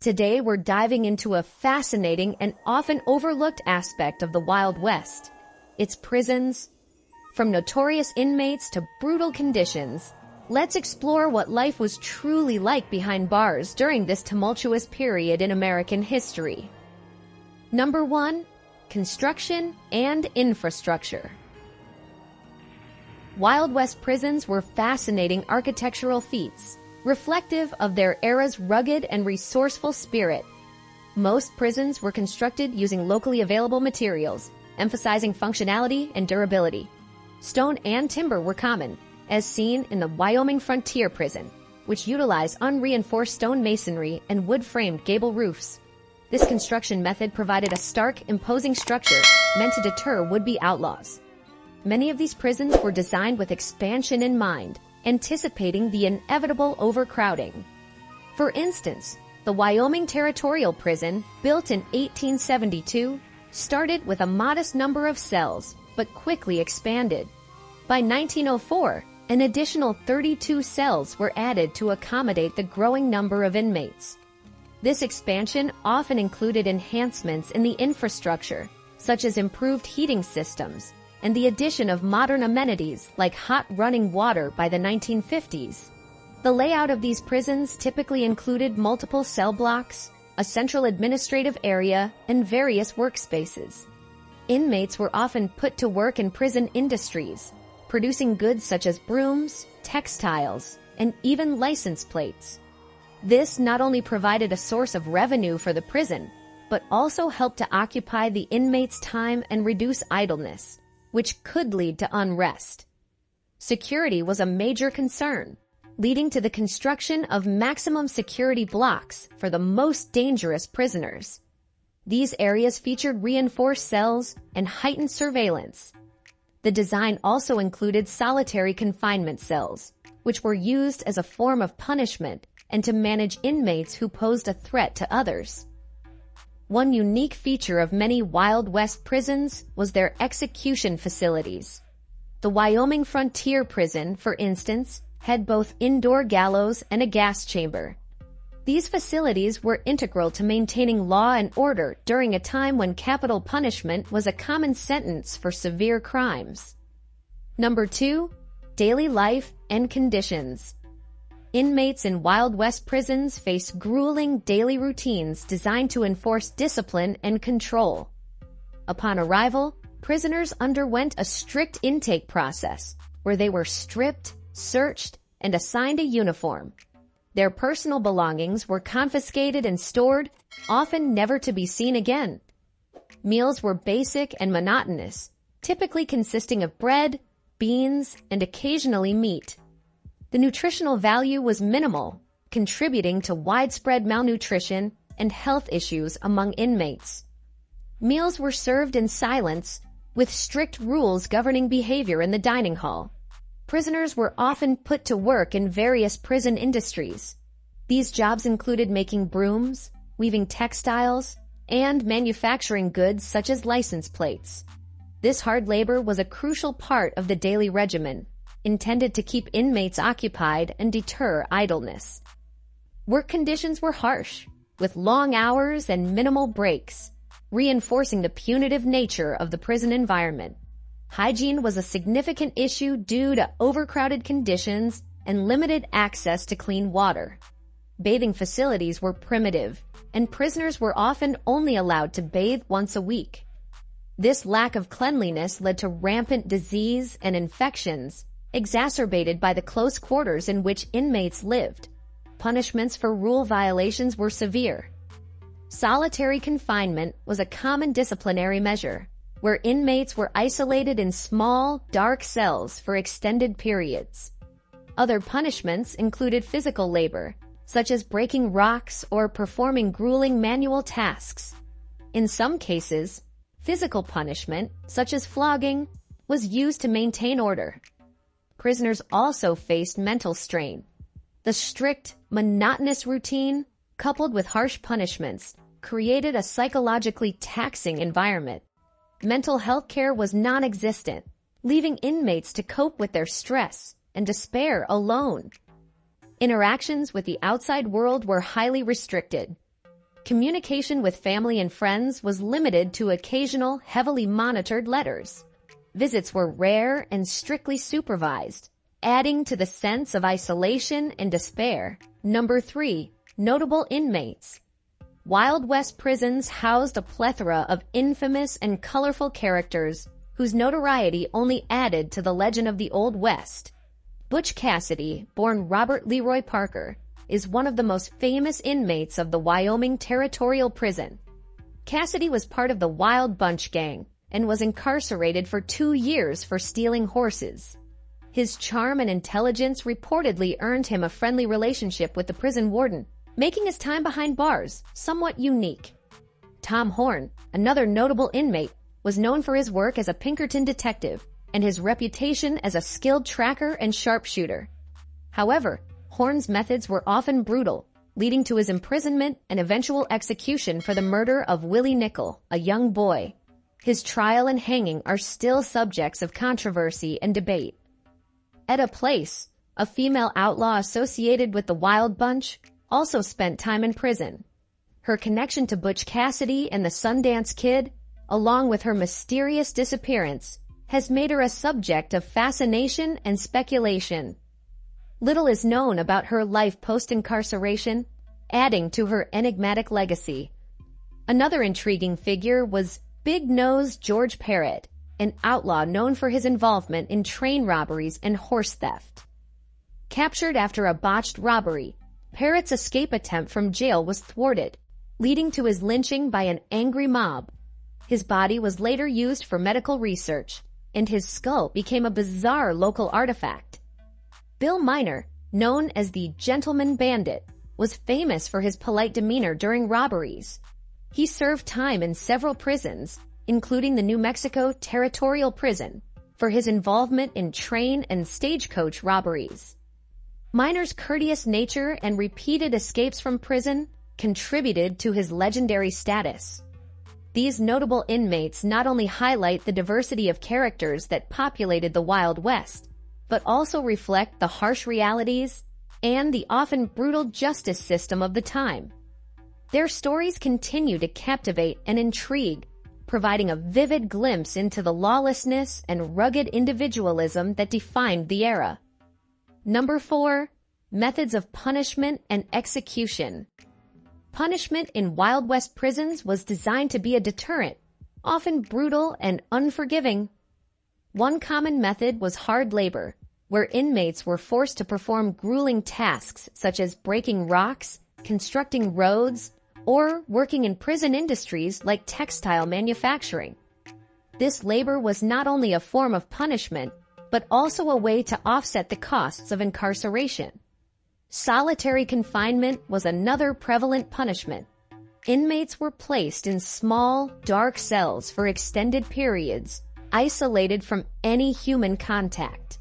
Today, we're diving into a fascinating and often overlooked aspect of the Wild West. Its prisons. From notorious inmates to brutal conditions, let's explore what life was truly like behind bars during this tumultuous period in American history. Number 1. Construction and infrastructure. Wild West prisons were fascinating architectural feats, reflective of their era's rugged and resourceful spirit. Most prisons were constructed using locally available materials, emphasizing functionality and durability. Stone and timber were common, as seen in the Wyoming Frontier Prison, which utilized unreinforced stone masonry and wood-framed gable roofs. This construction method provided a stark, imposing structure meant to deter would-be outlaws. Many of these prisons were designed with expansion in mind, anticipating the inevitable overcrowding. For instance, the Wyoming Territorial Prison, built in 1872, started with a modest number of cells, but quickly expanded. By 1904, an additional 32 cells were added to accommodate the growing number of inmates. This expansion often included enhancements in the infrastructure, such as improved heating systems, and the addition of modern amenities like hot running water by the 1950s. The layout of these prisons typically included multiple cell blocks, a central administrative area, and various workspaces. Inmates were often put to work in prison industries, producing goods such as brooms, textiles, and even license plates. This not only provided a source of revenue for the prison, but also helped to occupy the inmates' time and reduce idleness, which could lead to unrest. Security was a major concern, leading to the construction of maximum security blocks for the most dangerous prisoners. These areas featured reinforced cells and heightened surveillance. The design also included solitary confinement cells, which were used as a form of punishment and to manage inmates who posed a threat to others. One unique feature of many Wild West prisons was their execution facilities. The Wyoming Frontier Prison, for instance, had both indoor gallows and a gas chamber. These facilities were integral to maintaining law and order during a time when capital punishment was a common sentence for severe crimes. Number 2. Daily life and conditions. Inmates in Wild West prisons face grueling daily routines designed to enforce discipline and control. Upon arrival, prisoners underwent a strict intake process where they were stripped, searched, and assigned a uniform. Their personal belongings were confiscated and stored, often never to be seen again. Meals were basic and monotonous, typically consisting of bread, beans, and occasionally meat. The nutritional value was minimal, contributing to widespread malnutrition and health issues among inmates. Meals were served in silence, with strict rules governing behavior in the dining hall. Prisoners were often put to work in various prison industries. These jobs included making brooms, weaving textiles, and manufacturing goods such as license plates. This hard labor was a crucial part of the daily regimen, intended to keep inmates occupied and deter idleness. Work conditions were harsh, with long hours and minimal breaks, reinforcing the punitive nature of the prison environment. Hygiene was a significant issue due to overcrowded conditions and limited access to clean water. Bathing facilities were primitive, and prisoners were often only allowed to bathe once a week. This lack of cleanliness led to rampant disease and infections, exacerbated by the close quarters in which inmates lived. Punishments for rule violations were severe. Solitary confinement was a common disciplinary measure, where inmates were isolated in small, dark cells for extended periods. Other punishments included physical labor, such as breaking rocks or performing grueling manual tasks. In some cases, physical punishment, such as flogging, was used to maintain order. Prisoners also faced mental strain. The strict, monotonous routine, coupled with harsh punishments, created a psychologically taxing environment. Mental health care was non-existent, leaving inmates to cope with their stress and despair alone. Interactions with the outside world were highly restricted. Communication with family and friends was limited to occasional, heavily monitored letters. Visits were rare and strictly supervised, adding to the sense of isolation and despair. Number 3. Notable inmates. Wild West prisons housed a plethora of infamous and colorful characters whose notoriety only added to the legend of the Old West. Butch Cassidy, born Robert Leroy Parker, is one of the most famous inmates of the Wyoming Territorial Prison. Cassidy was part of the Wild Bunch gang and was incarcerated for 2 years for stealing horses. His charm and intelligence reportedly earned him a friendly relationship with the prison warden, making his time behind bars somewhat unique. Tom Horn, another notable inmate, was known for his work as a Pinkerton detective and his reputation as a skilled tracker and sharpshooter. However, Horn's methods were often brutal, leading to his imprisonment and eventual execution for the murder of Willie Nickel, a young boy. His trial and hanging are still subjects of controversy and debate. Etta Place, a female outlaw associated with the Wild Bunch, also spent time in prison. Her connection to Butch Cassidy and the Sundance Kid, along with her mysterious disappearance, has made her a subject of fascination and speculation. Little is known about her life post-incarceration, adding to her enigmatic legacy. Another intriguing figure was Big Nose George Parrott, an outlaw known for his involvement in train robberies and horse theft. Captured after a botched robbery, Parrott's escape attempt from jail was thwarted, leading to his lynching by an angry mob. His body was later used for medical research, and his skull became a bizarre local artifact. Bill Miner, known as the Gentleman Bandit, was famous for his polite demeanor during robberies. He served time in several prisons, including the New Mexico Territorial Prison, for his involvement in train and stagecoach robberies. Miner's courteous nature and repeated escapes from prison contributed to his legendary status. These notable inmates not only highlight the diversity of characters that populated the Wild West, but also reflect the harsh realities and the often brutal justice system of the time. Their stories continue to captivate and intrigue, providing a vivid glimpse into the lawlessness and rugged individualism that defined the era. Number 4. Methods of punishment and execution. Punishment in Wild West prisons was designed to be a deterrent, often brutal and unforgiving. One common method was hard labor, where inmates were forced to perform grueling tasks such as breaking rocks, constructing roads, or working in prison industries like textile manufacturing. This labor was not only a form of punishment, but also a way to offset the costs of incarceration. Solitary confinement was another prevalent punishment. Inmates were placed in small, dark cells for extended periods, isolated from any human contact.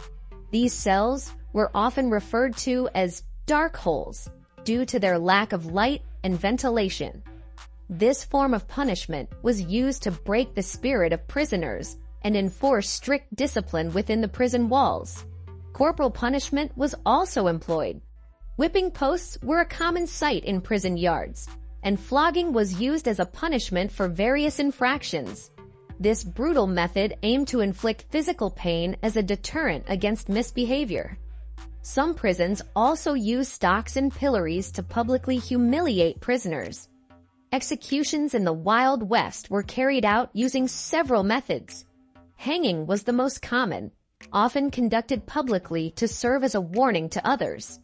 These cells were often referred to as dark holes due to their lack of light and ventilation. This form of punishment was used to break the spirit of prisoners and enforce strict discipline within the prison walls. Corporal punishment was also employed. Whipping posts were a common sight in prison yards, and flogging was used as a punishment for various infractions. This brutal method aimed to inflict physical pain as a deterrent against misbehavior. Some prisons also used stocks and pillories to publicly humiliate prisoners. Executions in the Wild West were carried out using several methods. Hanging was the most common, often conducted publicly to serve as a warning to others.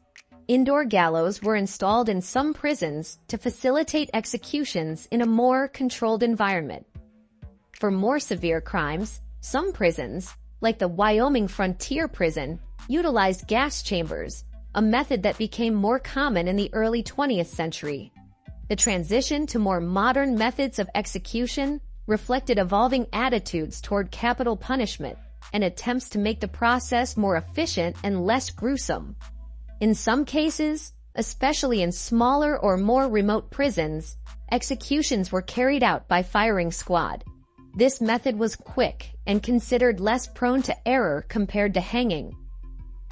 Indoor gallows were installed in some prisons to facilitate executions in a more controlled environment. For more severe crimes, some prisons, like the Wyoming Frontier Prison, utilized gas chambers, a method that became more common in the early 20th century. The transition to more modern methods of execution reflected evolving attitudes toward capital punishment and attempts to make the process more efficient and less gruesome. In some cases, especially in smaller or more remote prisons, executions were carried out by firing squad. This method was quick and considered less prone to error compared to hanging.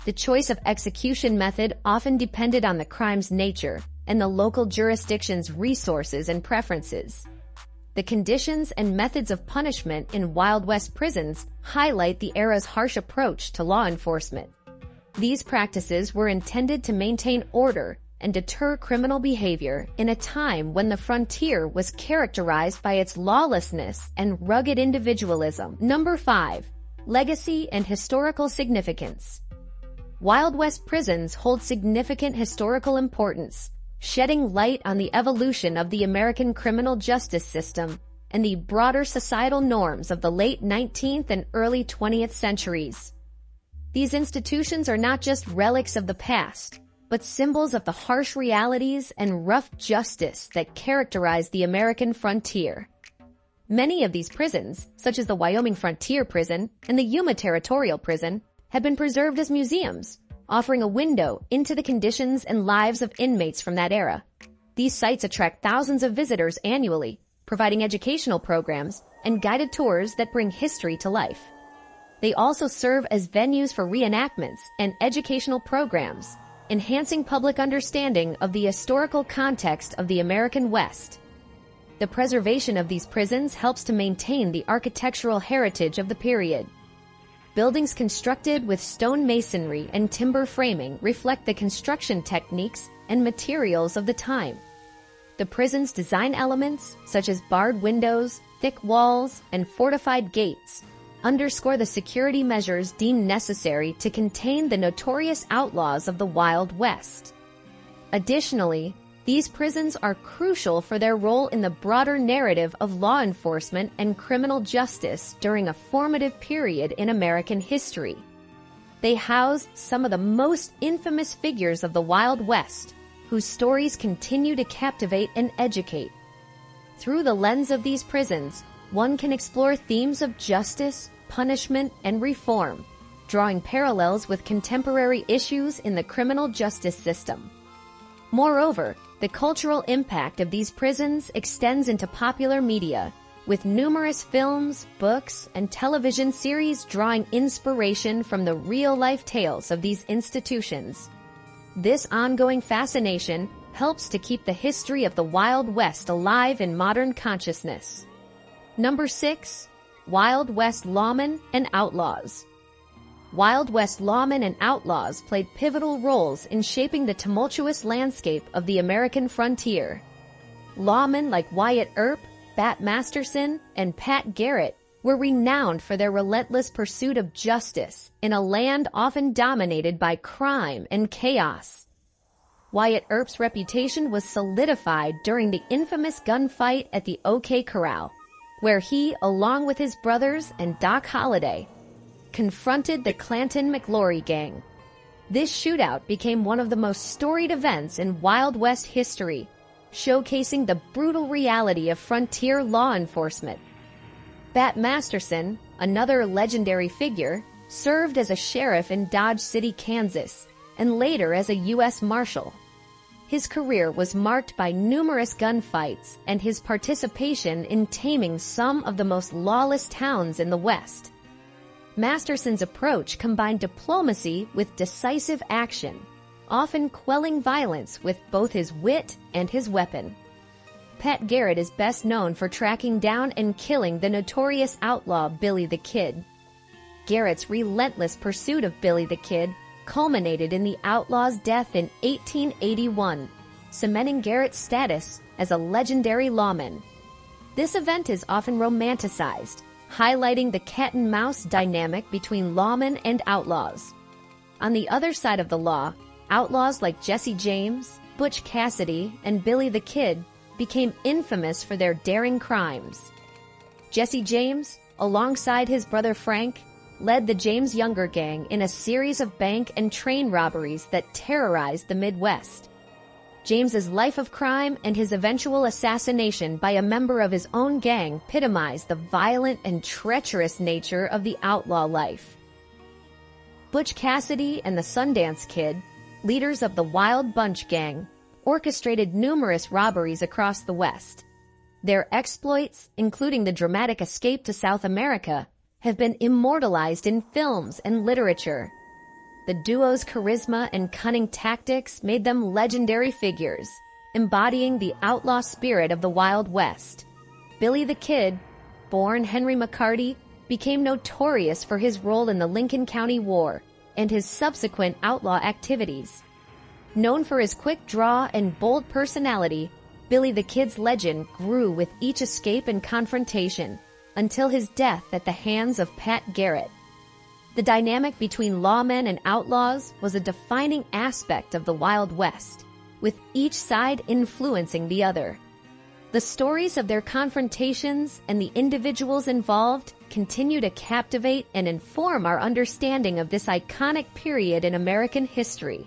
The choice of execution method often depended on the crime's nature and the local jurisdiction's resources and preferences. The conditions and methods of punishment in Wild West prisons highlight the era's harsh approach to law enforcement. These practices were intended to maintain order and deter criminal behavior in a time when the frontier was characterized by its lawlessness and rugged individualism. Number 5. Legacy and historical significance. Wild West prisons hold significant historical importance, shedding light on the evolution of the American criminal justice system and the broader societal norms of the late 19th and early 20th centuries. These institutions are not just relics of the past, but symbols of the harsh realities and rough justice that characterize the American frontier. Many of these prisons, such as the Wyoming Frontier Prison and the Yuma Territorial Prison, have been preserved as museums, offering a window into the conditions and lives of inmates from that era. These sites attract thousands of visitors annually, providing educational programs and guided tours that bring history to life. They also serve as venues for reenactments and educational programs, enhancing public understanding of the historical context of the American West. The preservation of these prisons helps to maintain the architectural heritage of the period. Buildings constructed with stone masonry and timber framing reflect the construction techniques and materials of the time. The prison's design elements, such as barred windows, thick walls, and fortified gates, underscore the security measures deemed necessary to contain the notorious outlaws of the Wild West. Additionally, these prisons are crucial for their role in the broader narrative of law enforcement and criminal justice during a formative period in American history. They housed some of the most infamous figures of the Wild West, whose stories continue to captivate and educate. Through the lens of these prisons, one can explore themes of justice, punishment, and reform, drawing parallels with contemporary issues in the criminal justice system. Moreover, the cultural impact of these prisons extends into popular media, with numerous films, books, and television series drawing inspiration from the real-life tales of these institutions. This ongoing fascination helps to keep the history of the Wild West alive in modern consciousness. Number 6. Wild West lawmen and outlaws. Wild West lawmen and outlaws played pivotal roles in shaping the tumultuous landscape of the American frontier. Lawmen like Wyatt Earp, Bat Masterson, and Pat Garrett were renowned for their relentless pursuit of justice in a land often dominated by crime and chaos. Wyatt Earp's reputation was solidified during the infamous gunfight at the OK Corral, where he, along with his brothers and Doc Holliday, confronted the Clanton-McLaury gang. This shootout became one of the most storied events in Wild West history, showcasing the brutal reality of frontier law enforcement. Bat Masterson, another legendary figure, served as a sheriff in Dodge City, Kansas, and later as a U.S. Marshal. His career was marked by numerous gunfights and his participation in taming some of the most lawless towns in the West. Masterson's approach combined diplomacy with decisive action, often quelling violence with both his wit and his weapon. Pat Garrett is best known for tracking down and killing the notorious outlaw Billy the Kid. Garrett's relentless pursuit of Billy the Kid culminated in the outlaw's death in 1881, cementing Garrett's status as a legendary lawman. This event is often romanticized, highlighting the cat-and-mouse dynamic between lawmen and outlaws. On the other side of the law, outlaws like Jesse James, Butch Cassidy, and Billy the Kid became infamous for their daring crimes. Jesse James, alongside his brother Frank, led the James Younger gang in a series of bank and train robberies that terrorized the Midwest. James's life of crime and his eventual assassination by a member of his own gang epitomized the violent and treacherous nature of the outlaw life. Butch Cassidy and the Sundance Kid, leaders of the Wild Bunch gang, orchestrated numerous robberies across the West. Their exploits, including the dramatic escape to South America, have been immortalized in films and literature. The duo's charisma and cunning tactics made them legendary figures, embodying the outlaw spirit of the Wild West. Billy the Kid, born Henry McCarty, became notorious for his role in the Lincoln County War and his subsequent outlaw activities. Known for his quick draw and bold personality, Billy the Kid's legend grew with each escape and confrontation until his death at the hands of Pat Garrett. The dynamic between lawmen and outlaws was a defining aspect of the Wild West, with each side influencing the other. The stories of their confrontations and the individuals involved continue to captivate and inform our understanding of this iconic period in American history.